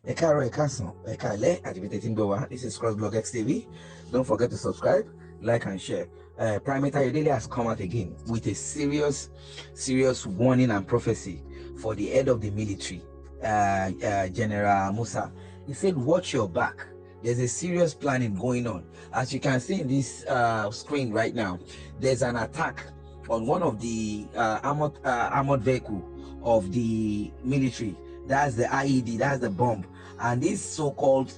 This is CROSSBLOGXTV. Don't forget to subscribe, like, and share. Primate Ayodele has come out again with a serious warning and prophecy for the head of the military, General Musa. He said, watch your back. There's a serious planning going on. As you can see in this screen right now, there's an attack on one of the armored vehicle of the military. That's the IED, that's the bomb. And these so-called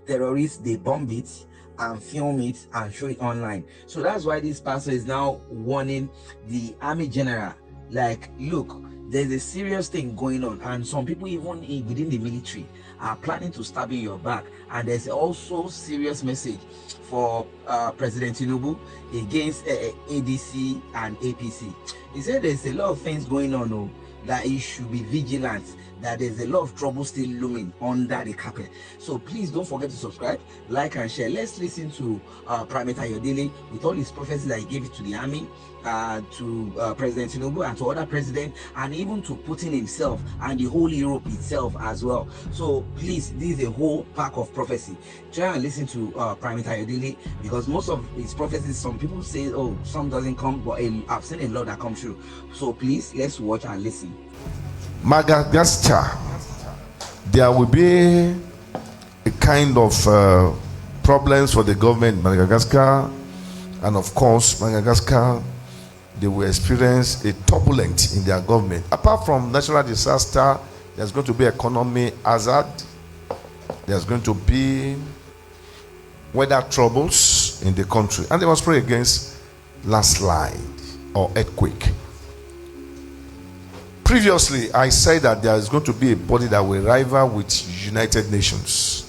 terrorists, they bomb it and film it and show it online. So that's why this pastor is now warning the army general, like, look, there's a serious thing going on, and some people even within the military are planning to stab in your back. And there's also serious message for President Tinubu against ADC and APC. He said there's a lot of things going on, that he should be vigilant, that there's a lot of trouble still looming under the carpet. So please don't forget to subscribe, like, and share. Let's listen to Primate Ayodele with all his prophecies that he gave it to the army, to President Tinubu, and to other presidents, and even to Putin himself and the whole Europe itself as well. So please, this is a whole pack of prophecy. Try and listen to Primate Ayodele, because most of his prophecies, some people say, oh, some doesn't come, but I've seen a lot that come true. So please, let's watch and listen. Madagascar, there will be a kind of problems for the government in Madagascar, and of course Madagascar, they will experience a turbulence in their government. Apart from natural disaster, there's going to be economic hazard, there's going to be weather troubles in the country, and they must pray against landslide or earthquake. Previously, I said that there is going to be a body that will rival with United Nations.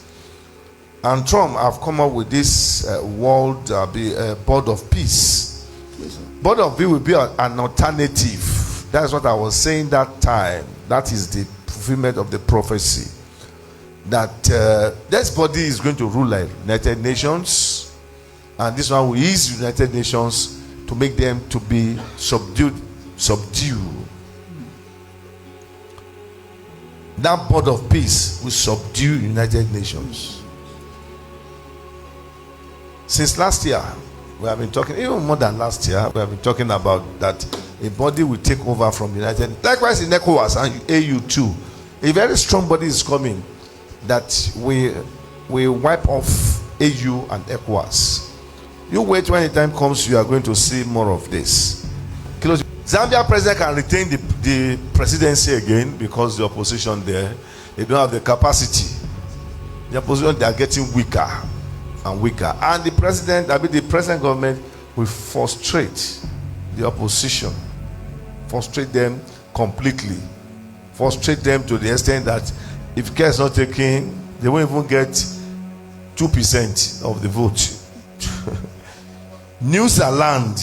And Trump have come up with this world board of peace. Board of peace will be an alternative. That's what I was saying that time. That is the fulfillment of the prophecy. That this body is going to rule like United Nations. And this one will use United Nations to make them to be subdued. That board of peace will subdue United Nations. Since last year, we have been talking, even more than last year, we have been talking about that a body will take over from United. Likewise in ECOWAS and AU too. A very strong body is coming that we wipe off AU and ECOWAS. You wait, when the time comes, you are going to see more of this. Zambia president can retain the presidency again because the opposition there, they don't have the capacity. The opposition, they are getting weaker and weaker, and the president, the present government will frustrate the opposition, frustrate them completely, frustrate them to the extent that if care is not taken, they won't even get 2% of the vote. New Zealand,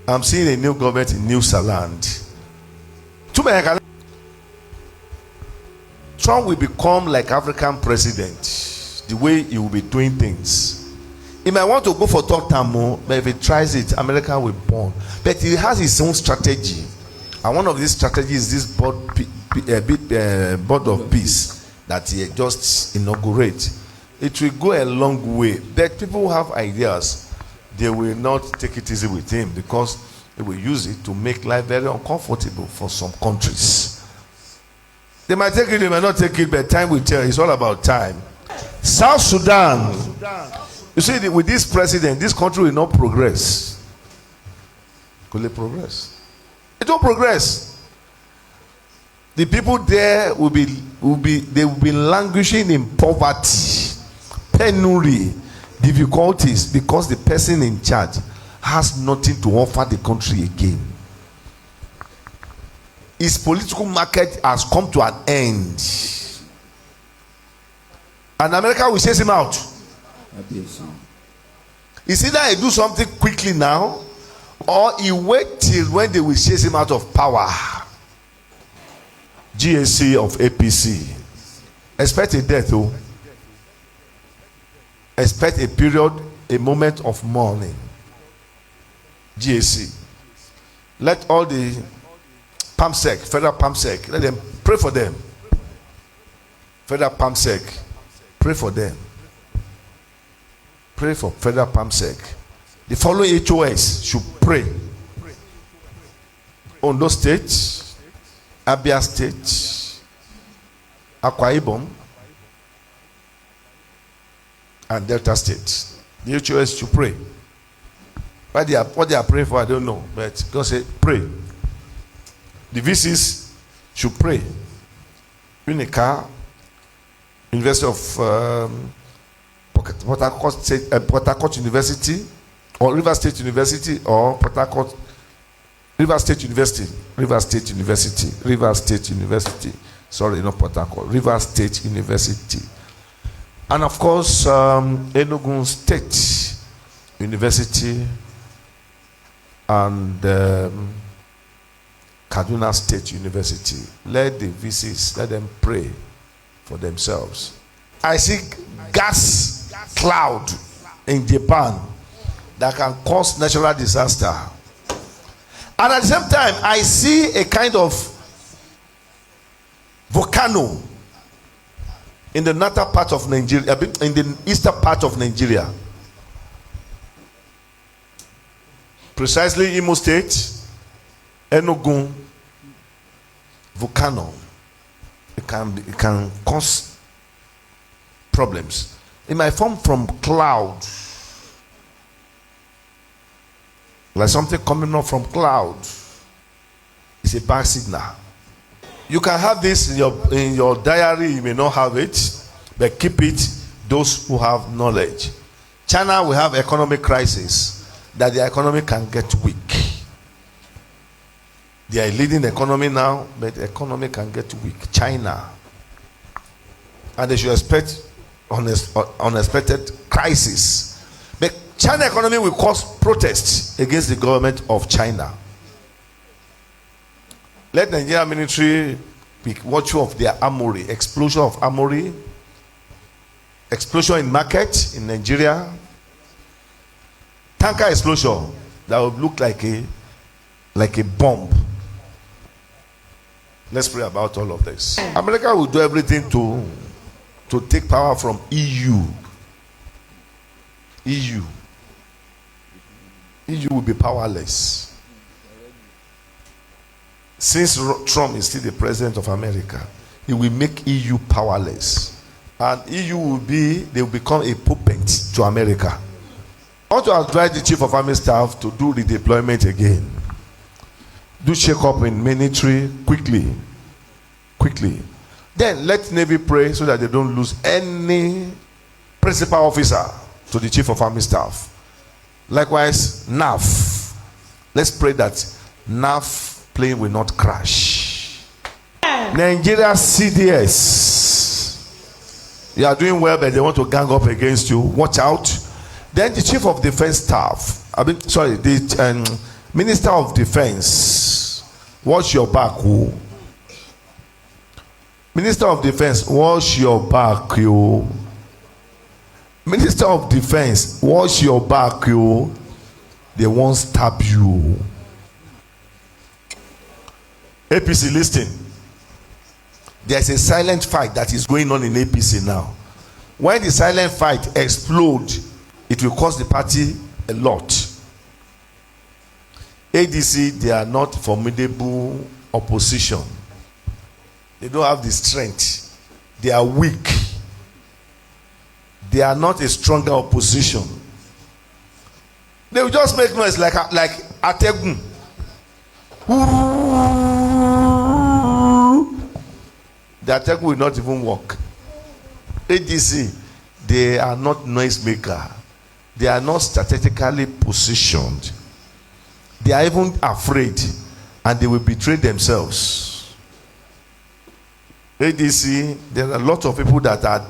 I'm seeing a new government in New Zealand. Trump will become like African president, the way he will be doing things. He might want to go for third term, but if he tries it, America will burn. But he has his own strategy, and one of these strategies is this board of peace that he just inaugurated. It will go a long way, but people who have ideas, they will not take it easy with him, because they will use it to make life very uncomfortable for some countries. They might take it, they might not take it, but time will tell. It's all about time. South Sudan, you see, with this president, this country will not progress. Could they progress? It won't progress. The people there will be languishing in poverty, penury, difficulties, because the person in charge has nothing to offer the country again. His political market has come to an end, and America will chase him out. It's either he do something quickly now, or he wait till when they will chase him out of power. GAC of APC, expect a death, though. Expect a period, a moment of mourning. GAC. Let all the PAMSEC, federal PAMSEC, let them pray for them. Federal PAMSEC, pray for them. Pray for Federal PAMSEC. The following HOS should pray. Ondo State, Abia State, Akwa Ibom, and Delta State. The HOS should pray. What they are praying for, I don't know. But God said, pray. The VCs should pray. Unica, University of Port Harcourt University, or River State University, or Port Harcourt, River State University, River State University, River State University. Sorry, not Port Harcourt, River State University. And of course, Enugu State University and Kaduna State University. Let the VCs, let them pray for themselves. I see gas cloud in Japan that can cause natural disaster. And at the same time, I see a kind of volcano in the northern part of Nigeria, in the eastern part of Nigeria. Precisely Imo State, Enugu volcano. It can cause problems. It might form from cloud, like something coming up from cloud. It's a bad signal. You can have this in your diary. You may not have it, but keep it. Those who have knowledge. China will have economic crisis, that the economy can get weak. They are leading the economy now, but the economy can get weak. China. And they should expect unexpected crisis. But China economy will cause protests against the government of China. Let the Nigerian military be watchful of their armory. Explosion of armory. Explosion in market in Nigeria. Tanker explosion that will look like a bomb. Let's pray about all of this. America will do everything to take power from EU. EU will be powerless. Since Trump is still the president of America, he will make EU powerless. And EU they will become a puppet to America. I want to advise the Chief of Army Staff to do redeployment again. Do check up in military quickly. Then let Navy pray so that they don't lose any principal officer to the Chief of Army Staff. Likewise, NAF. Let's pray that NAF plane will not crash. Nigeria CDS. You are doing well, but they want to gang up against you. Watch out. Then the Chief of Defense Staff. The Minister of Defense. Watch your back, who? Minister of Defense, watch your back, you. Minister of Defense, watch your back, you. They won't stab you. APC, listen. There's a silent fight that is going on in APC now. When the silent fight explodes, it will cost the party a lot. ADC, they are not formidable opposition. They don't have the strength. They are weak. They are not a stronger opposition. They will just make noise like Ategun. The Ategun will not even work. ADC, they are not noise maker. They are not strategically positioned. They are even afraid, and they will betray themselves. ADC, there are a lot of people that are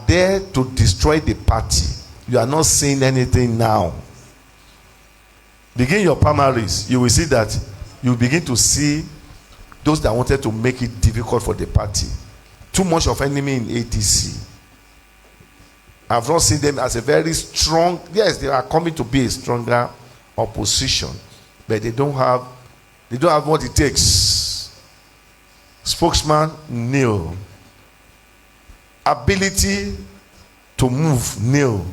there to destroy the party. You are not seeing anything now. Begin your primaries, you will see that you begin to see those that wanted to make it difficult for the party. Too much of enemy in ADC. I've not seen them as a very strong. Yes, they are coming to be a stronger opposition, but they don't have what it takes. Spokesman, nil. Ability to move, nil.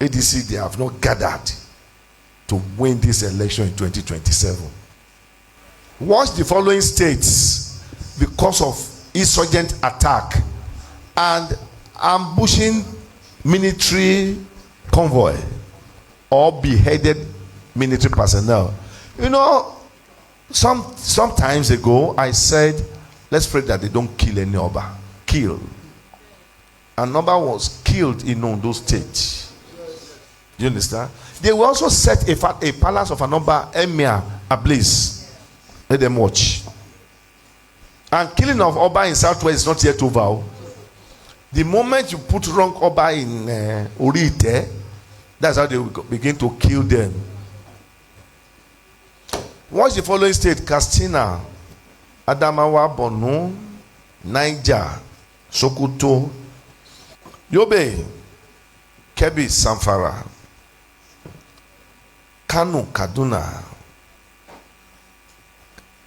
ADC, they have not gathered to win this election in 2027. Watch the following states because of insurgent attack and ambushing military convoy or beheaded military personnel. You know, some times ago I said, let's pray that they don't kill any Oba. Kill. An Oba was killed in Ondo State. Do you understand? They will also set a palace of an Oba emir ablaze. Let them watch. And killing of Oba in Southwest is not yet over. The moment you put wrong Oba in Orite, that's how they will begin to kill them. Watch the following state: Katsina, Adamawa, Borno, Niger, Sokoto, Yobe, Kebbi, Zamfara, Kano, Kaduna,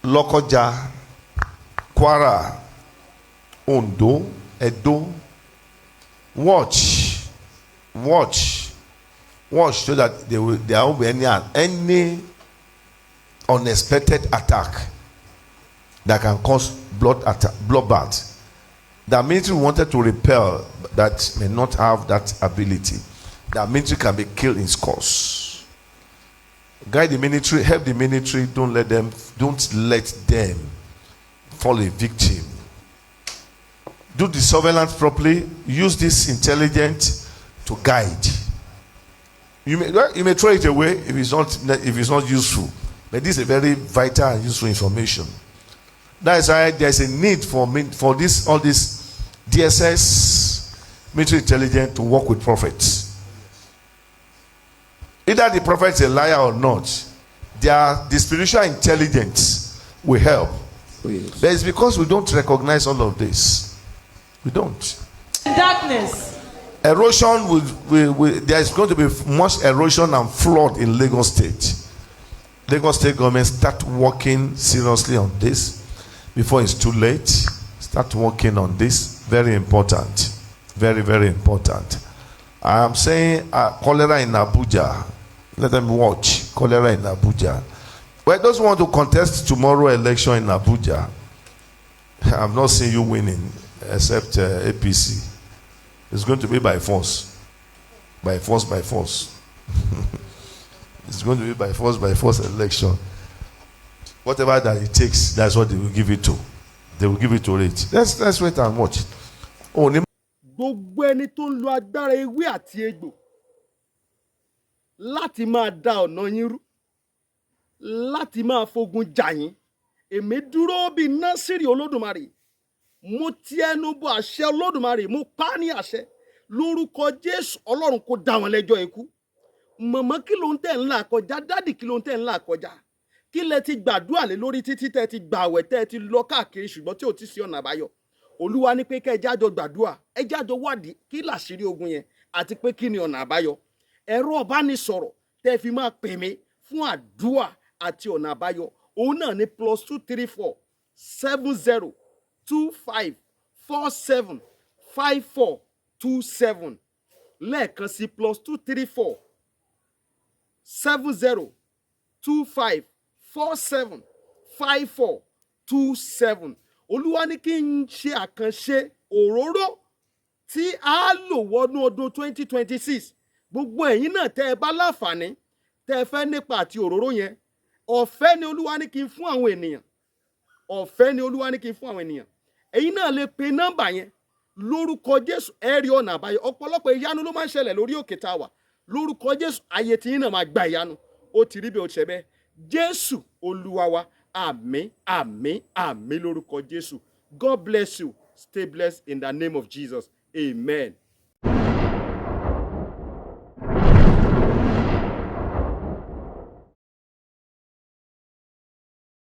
Lokoja, Kwara, Ondo, Edo. Watch so that there won't be any unexpected attack that can cause bloodbath. The military wanted to repel, that may not have that ability. The military can be killed in scores. Guide the military, help the military. Don't let them fall a victim. Do the surveillance properly. Use this intelligence to guide. You may throw it away if it's not useful. But this is a very vital and useful information. That is why there is a need for all this DSS, military intelligence, to work with prophets. Either the prophet is a liar or not, the spiritual intelligence will help. Oh, yes. But it's because we don't recognize all of this. We don't. Darkness. Erosion there is going to be much erosion and flood in Lagos State. Lagos State government, start working seriously on this before it's too late. Start working on this. Very important. Very, very important. I am saying cholera in Abuja. Let them watch cholera in Abuja. Well, those who want to contest tomorrow election in Abuja, I've not seen you winning except APC. It's going to be by force. By force. It's going to be by force election. Whatever that it takes, that's what they will give it to. They will give it to it. Let's wait and watch. Gbogbo ẹni tó ń lo agbára ewé àti egbò láti máa da ọ̀nà yín rú, láti máa fogun jà yín, èmi dúró bí Násírì Olódùmarè. Mo ti ẹnu bọ àṣẹ Olódùmarè, mo pa á ní àṣẹ lórúkọ Jésù. Ọlọ́run kó dá wọn lẹ́jọ́ ikú. Màmá, kí ló ń tẹ̀ ń là kọjá? Dádì, kí ló ń tẹ̀ ń là kọjá? Kí lẹ ti gbàdúrà lé lórí títí tẹ́ ti gbààwẹ̀ tẹ́ ti lọ káàkiri ṣùgbọ́n tí ò ti sí ọ̀nà àbáyọ? Olúwa ní pé kẹ́ ẹ jájọ gbàdúrà, ẹ jájọ wádìí kí làṣírí ogun yẹn àti pé kí ni ọ̀nà àbáyọ. Ẹ̀rọ ìbánisọ̀rọ̀ tẹ́ fi máa pè mí fún àdúrà àti ọ̀nà àbáyọ, òun náà ní +234 70 25 47 54 27. Lẹ́ẹ̀kan sí +234 70 25 47 54 27. Olúwa ní kí n ṣe àkànṣe òróró tí a lò wọnú ọdún 2026. Gbogbo ẹ̀yin náà tẹ́ ẹ bá láǹfààní tẹ́ ẹ fẹ́ nípa àti òróró yẹn, ọ̀fẹ́ ni Olúwa ní kí n fún àwọn ènìyàn. Ọ̀fẹ́ ni Olúwa ní kí n fún àwọn ènìyàn. Ẹ̀yin náà lè pe nọ́mbà yẹn lórúkọ Jésù, ẹ rí ọ̀nà àbáyọ. Ọ̀pọ̀lọpọ̀ ìyanu ló máa ń ṣẹlẹ̀ lórí òkè tá a wà. Lórúkọ Jésù, ayé tí yín náà máa gba ìyanu. Ó ti rí bẹ́ẹ̀, ó ti ṣe bẹ́ẹ̀. Jésù Olúwa wa. Àmín, àmín, àmín lórúkọ Jésù. God bless you. Stay blessed in the name of Jesus. Amen.